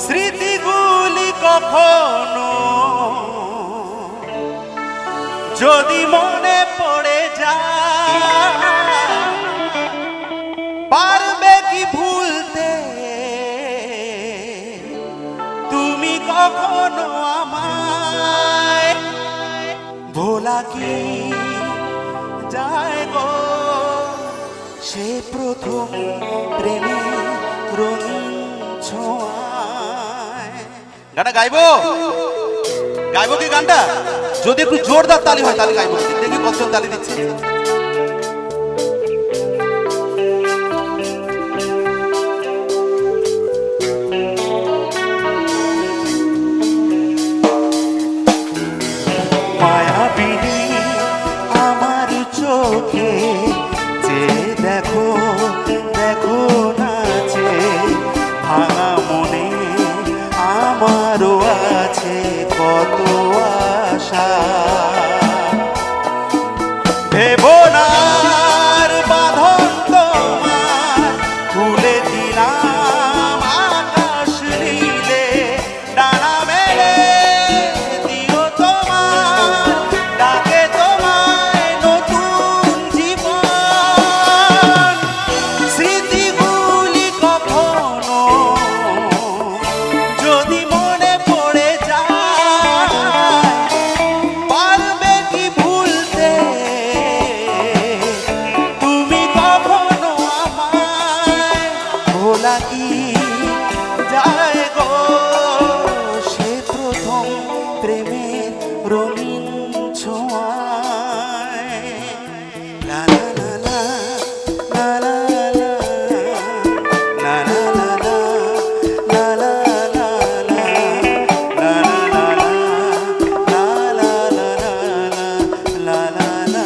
স্মৃতিগুলি কখনো যদি মনে পড়ে যায়, পারবে কি ভুলতে তুমি কখনো আমায়? ভোলা কি যায় গো সে প্রথম প্রেমে রঙিন ছোঁয়ায়। গানটা গাইবো গাইবো কি গানটা? যদি একটু জোরদার তালি হয় তাহলে গাইবো। দেখি কতজন তালি দিচ্ছে। মায়াবিনী আমার চোখে যে দেখো দেখো নাচে, ভাঙা মনে আমারও আছে কত আশা। ভেবনার বাঁধন তোমার খুলে দিলাম আকাশ নীলে, ডানা মেলে দিও তোমার ডাকে তোমায় নতুন জীবন। স্মৃতিগুলি কখনো যদি মনে পড়ে যায়, পারবে কি ভুলতে তুমি কখনো আমায়? ভোলা কি যায় গো সে প্রথম প্রেমের রঙিন ছোঁয়ায়। লা লা লা লা লা লা লা লা লা লা লা লা লা লা লা।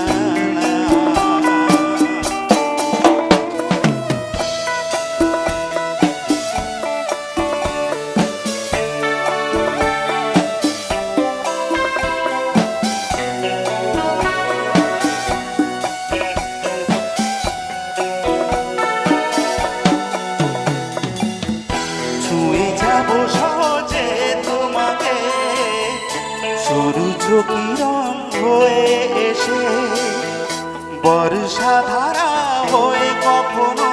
ছুঁয়ে যাব সহজে তোমাকে সূর্য কিরণ হয়ে এসে, বর্ষা ধারা হয়ে কখনো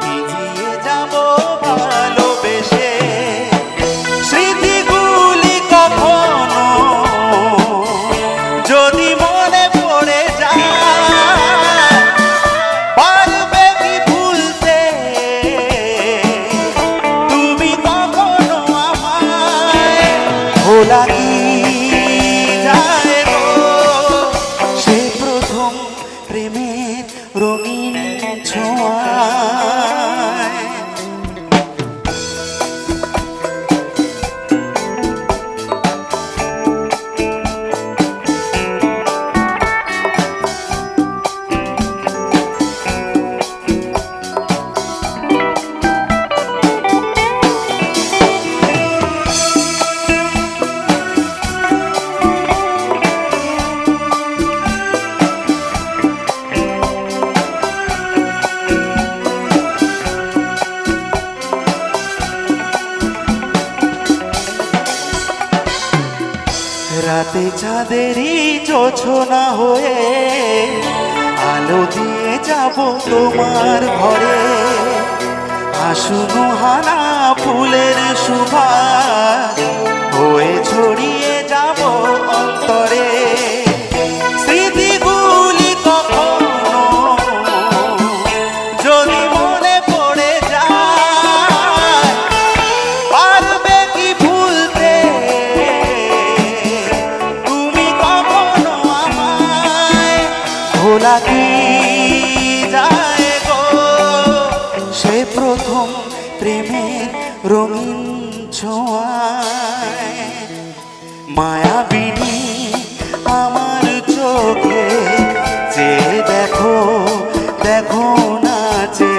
ভিজিয়ে যাব ভালোবেসে। স্মৃতিগুলি কখনো যদি মনে পড়ে যায়, পারবে কি ভুলতে তুমি কখনো আমায়? ভোলা কি যায় গো সে প্রথম প্রেমের রঙিন ছোঁয়ায়। রাতে চাঁদেরই জোছনা হয়ে আলো দিয়ে যাব তোমার ঘরে, হাসুনো হানা ফুলের সুবাস হয়ে ছড়িয়ে যাব অন্তরে। স্মৃতিগুলি কখনো যদি মনে পড়ে যায়, পারবে কি ভুলতে তুমি কখনো আমায়? ভোলা কি যায় গো সে প্রথম প্রেমের রঙিন ছোঁয়ায়। মায়াবিনী আমার চোখে যে দেখো দেখো নাচে,